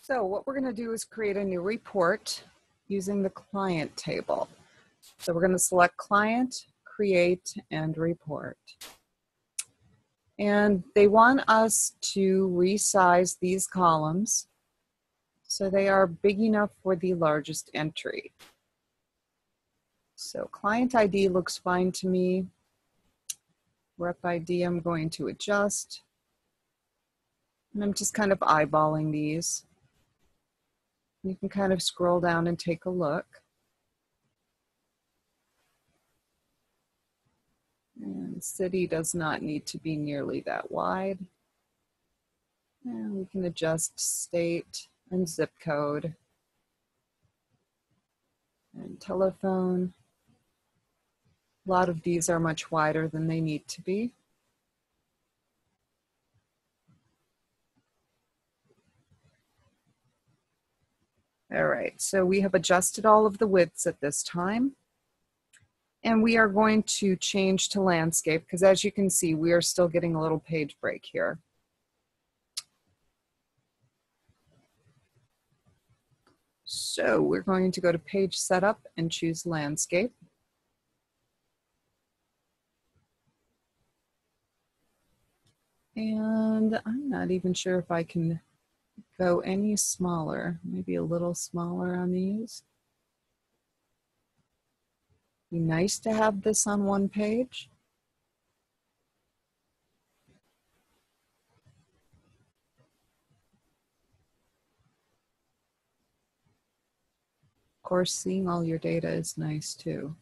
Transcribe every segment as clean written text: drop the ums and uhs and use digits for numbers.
So what we're going to do is create a new report using the client table. So we're going to select client, create, and report. And they want us to resize these columns so they are big enough for the largest entry. So client ID looks fine to me. Rep ID I'm going to adjust. And I'm just kind of eyeballing these. You can kind of scroll down and take a look. And city does not need to be nearly that wide. And we can adjust state and zip code and telephone. A lot of these are much wider than they need to be. All right, so we have adjusted all of the widths at this time. And we are going to change to landscape because as you can see, we are still getting a little page break here. So we're going to go to page setup and choose landscape. And I'm not even sure if I can go any smaller, maybe a little smaller on these. Be nice to have this on one page. Of course, seeing all your data is nice too.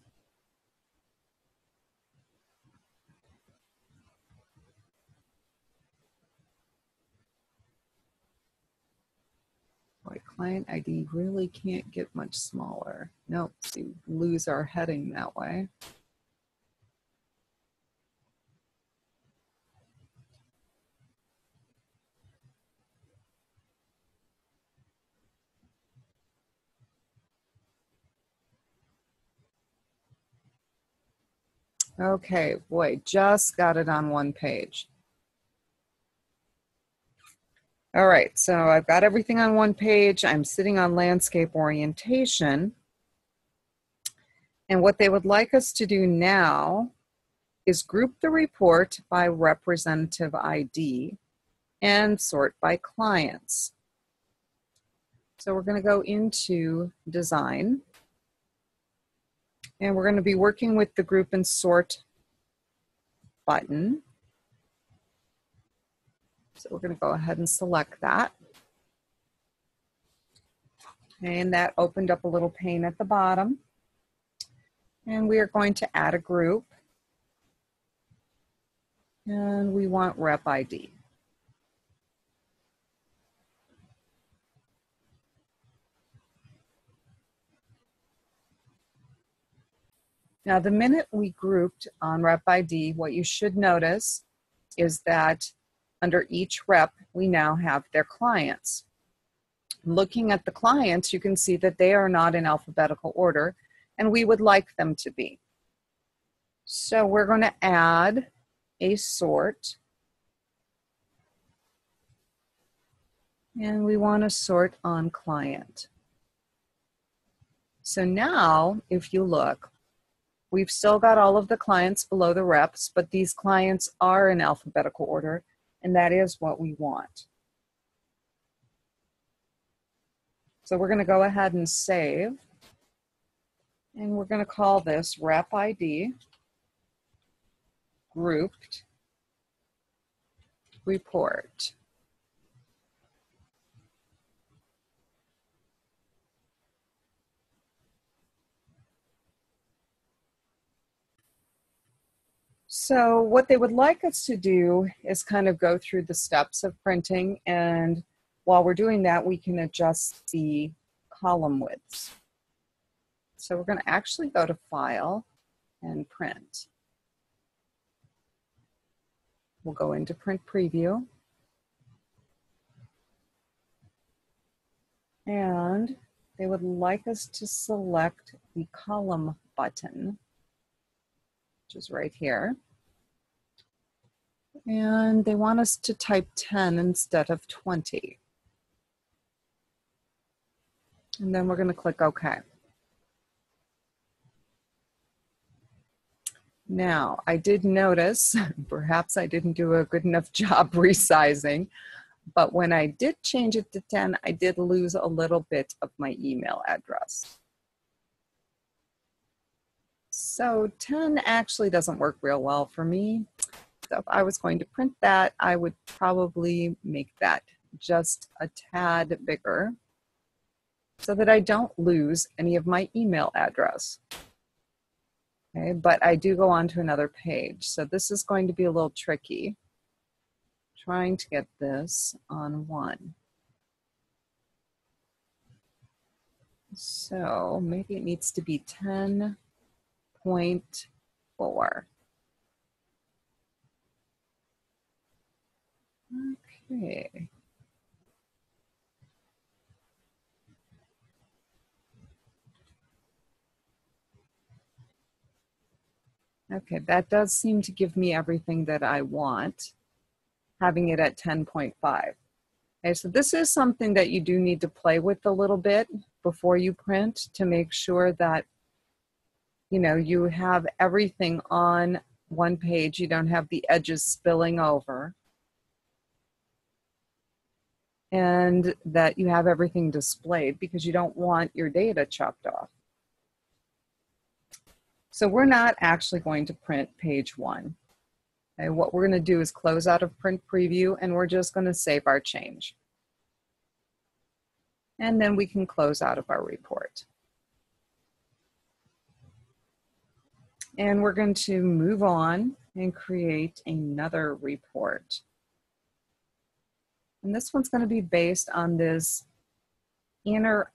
Boy, client ID really can't get much smaller. Nope, see, lose our heading that way. Okay, boy, just got it on one page. All right, so I've got everything on one page. I'm sitting on landscape orientation. And what they would like us to do now is group the report by representative ID and sort by clients. So we're going to go into design. And we're going to be working with the group and sort button. So we're going to go ahead and select that. And that opened up a little pane at the bottom. And we are going to add a group. And we want rep ID. Now, the minute we grouped on rep ID, what you should notice is that under each rep, we now have their clients. Looking at the clients, you can see that they are not in alphabetical order, and we would like them to be. So we're going to add a sort. And we want to sort on client. So now, if you look, we've still got all of the clients below the reps, but these clients are in alphabetical order, and that is what we want. So we're going to go ahead and save, and we're going to call this rep ID grouped report. So what they would like us to do is kind of go through the steps of printing, and while we're doing that, we can adjust the column widths. So we're going to actually go to File and Print. We'll go into Print Preview. And they would like us to select the column button, which is right here. And they want us to type 10 instead of 20. And then we're going to click OK. Now, I did notice, perhaps I didn't do a good enough job resizing, but when I did change it to 10, I did lose a little bit of my email address. So 10 actually doesn't work real well for me. So if I was going to print that, I would probably make that just a tad bigger so that I don't lose any of my email address. Okay, but I do go on to another page. So this is going to be a little tricky, trying to get this on one. So maybe it needs to be 10.4. Okay. Okay, that does seem to give me everything that I want, having it at 10.5. Okay, so this is something that you do need to play with a little bit before you print to make sure that, you know, you have everything on one page. You don't have the edges spilling over, and that you have everything displayed, because you don't want your data chopped off. So we're not actually going to print page 1. Okay, what we're going to do is close out of print preview, and we're just going to save our change. And then we can close out of our report. And we're going to move on and create another report. And this one's going to be based on this in or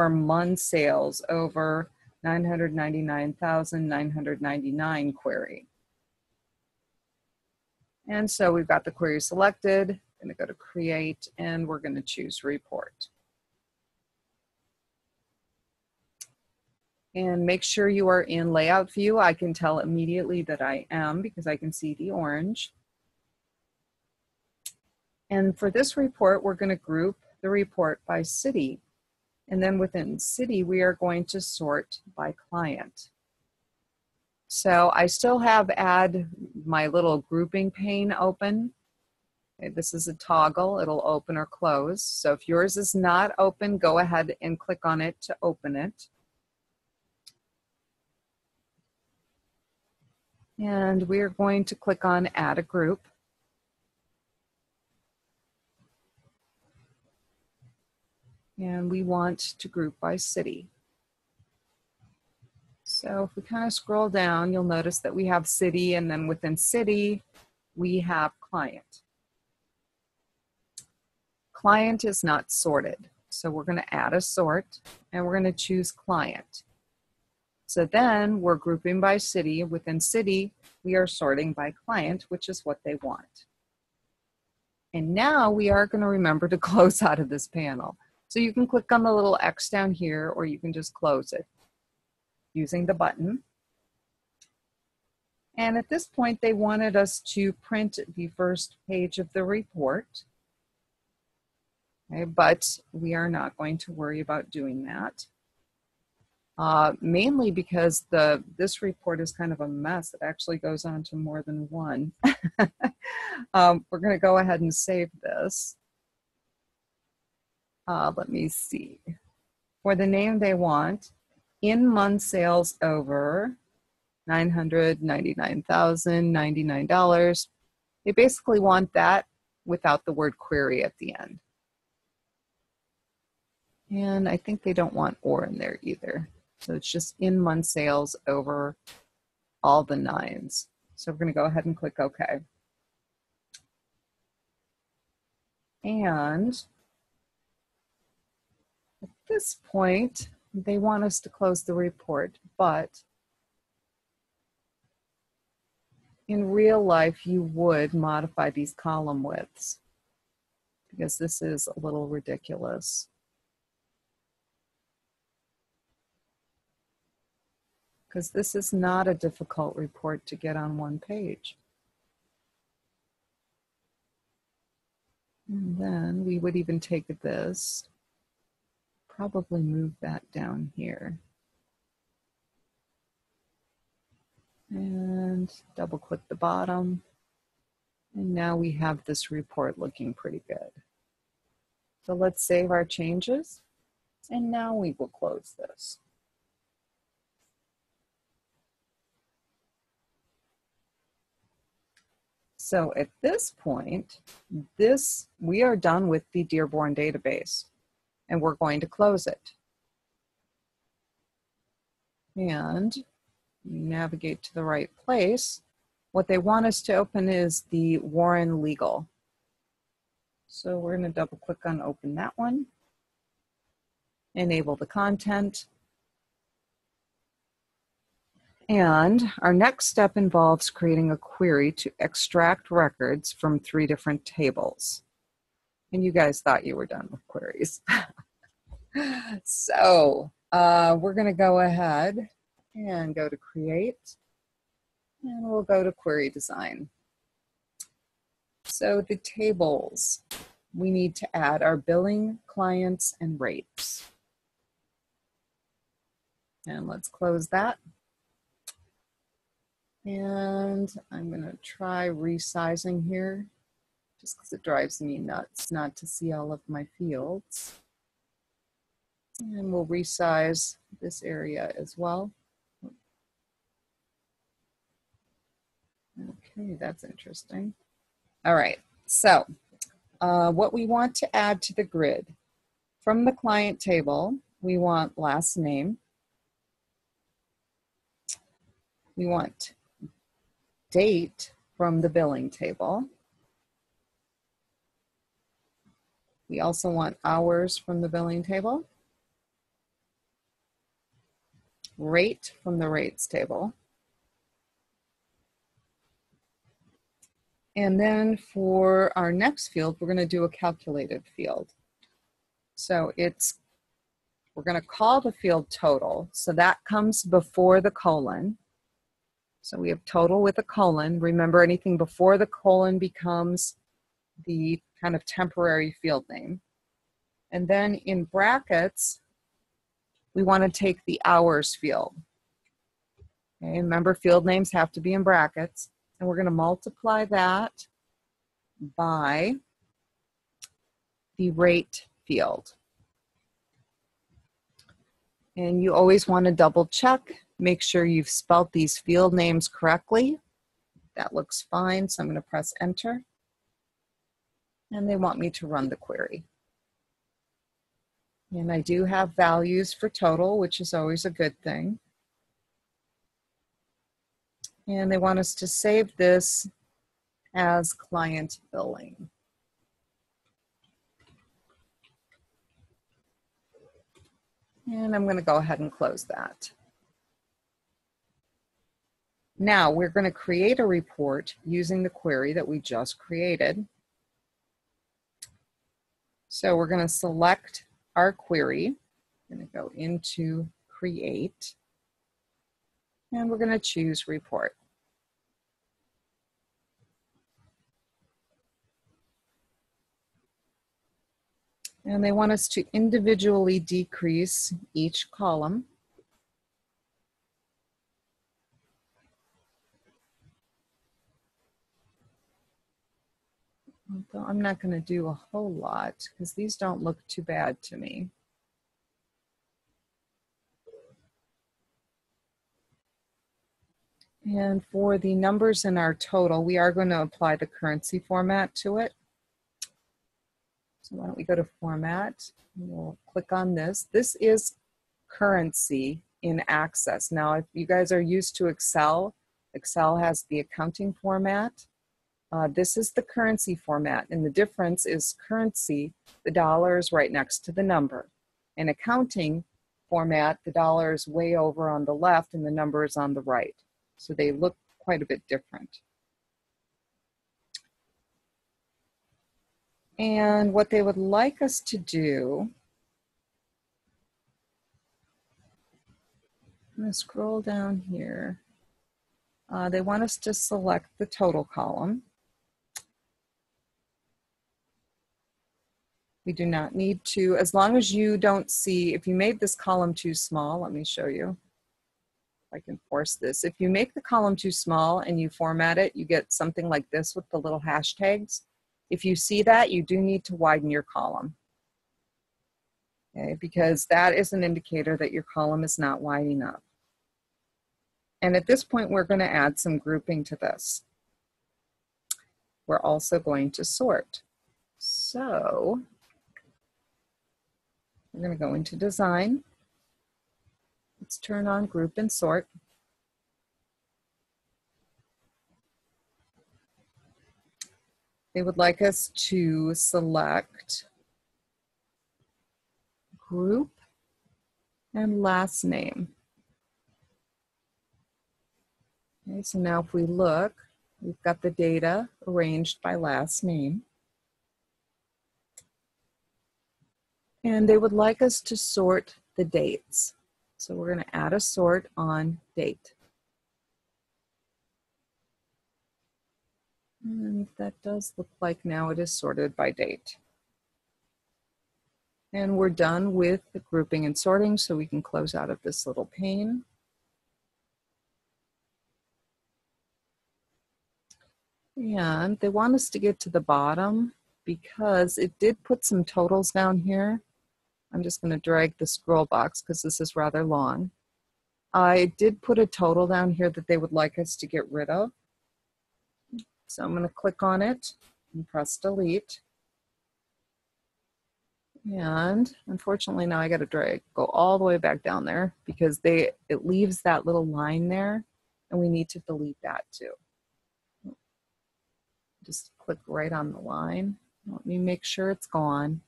month sales over 999,999 query. And so we've got the query selected. I'm going to go to create, and we're going to choose report. And make sure you are in layout view. I can tell immediately that I am because I can see the orange. And for this report, we're going to group the report by city. And then within city, we are going to sort by client. So I still have add my little grouping pane open. Okay, this is a toggle. It'll open or close. So if yours is not open, go ahead and click on it to open it. And we are going to click on add a group. And we want to group by city. So if we kind of scroll down, you'll notice that we have city, and then within city, we have client. Client is not sorted. So we're going to add a sort, and we're going to choose client. So then we're grouping by city. Within city, we are sorting by client, which is what they want. And now we are going to remember to close out of this panel. So you can click on the little X down here, or you can just close it using the button. And at this point, they wanted us to print the first page of the report. Okay, but we are not going to worry about doing that. Mainly because this report is kind of a mess. It actually goes on to more than one. We're going to go ahead and save this. Let me see. For the name they want, in month sales over $999,099. They basically want that without the word query at the end. And I think they don't want or in there either. So it's just in month sales over all the nines. So we're going to go ahead and click OK. And at this point, they want us to close the report, but in real life, you would modify these column widths because this is a little ridiculous. Because this is not a difficult report to get on one page. And then we would even take this probably move that down here. And double click the bottom. And now we have this report looking pretty good. So let's save our changes. And now we will close this. So at this point, we are done with the Dearborn database, and we're going to close it. And navigate to the right place. What they want us to open is the Warren Legal. So we're going to double click on open that one. Enable the content. And our next step involves creating a query to extract records from 3 different tables. And you guys thought you were done with queries. So we're going to go ahead and go to create. And we'll go to query design. So the tables, we need to add our billing, clients, and rates. And let's close that. And I'm going to try resizing here, just because it drives me nuts not to see all of my fields. And we'll resize this area as well. Okay, that's interesting. All right, so what we want to add to the grid, from the client table, we want last name. We want date from the billing table. We also want hours from the billing table. Rate from the rates table. And then for our next field, we're going to do a calculated field. So we're going to call the field total. So that comes before the colon. So we have total with a colon. Remember, anything before the colon becomes the kind of temporary field name. And then in brackets, we want to take the hours field. Okay, remember, field names have to be in brackets. And we're going to multiply that by the rate field. And you always want to double check. Make sure you've spelled these field names correctly. That looks fine, so I'm going to press enter. And they want me to run the query. And I do have values for total, which is always a good thing. And they want us to save this as client billing. And I'm going to go ahead and close that. Now we're going to create a report using the query that we just created. So we're going to select our query. I'm going to go into create. And we're going to choose report. And they want us to individually decrease each column. Although I'm not going to do a whole lot because these don't look too bad to me. And for the numbers in our total, we are going to apply the currency format to it. So why don't we go to format, we'll click on this. This is currency in Access. Now, if you guys are used to Excel, Excel has the accounting format. This is the currency format, and the difference is currency, the dollar is right next to the number. In accounting format, the dollar is way over on the left and the number is on the right. So they look quite a bit different. And what they would like us to do, I'm going to scroll down here. They want us to select the total column. We do not need to, as long as you don't see, if you made this column too small, let me show you. I can force this. If you make the column too small and you format it, you get something like this with the little hashtags. If you see that, you do need to widen your column. Okay, because that is an indicator that your column is not wide enough. And at this point, we're going to add some grouping to this. We're also going to sort. So we're going to go into Design. Let's turn on Group and Sort. They would like us to select Group and Last Name. Okay, so now if we look, we've got the data arranged by last name. And they would like us to sort the dates. So we're going to add a sort on date. And that does look like now it is sorted by date. And we're done with the grouping and sorting, so we can close out of this little pane. And they want us to get to the bottom because it did put some totals down here. I'm just going to drag the scroll box because this is rather long. I did put a total down here that they would like us to get rid of. So I'm going to click on it and press delete. And unfortunately now I got to go all the way back down there because it leaves that little line there and we need to delete that too. Just click right on the line. Let me make sure it's gone.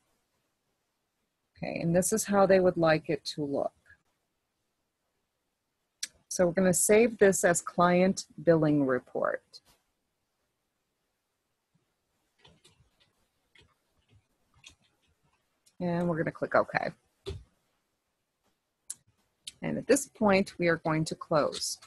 Okay, and this is how they would like it to look. So we're going to save this as Client Billing Report. And we're going to click OK. And at this point, we are going to close.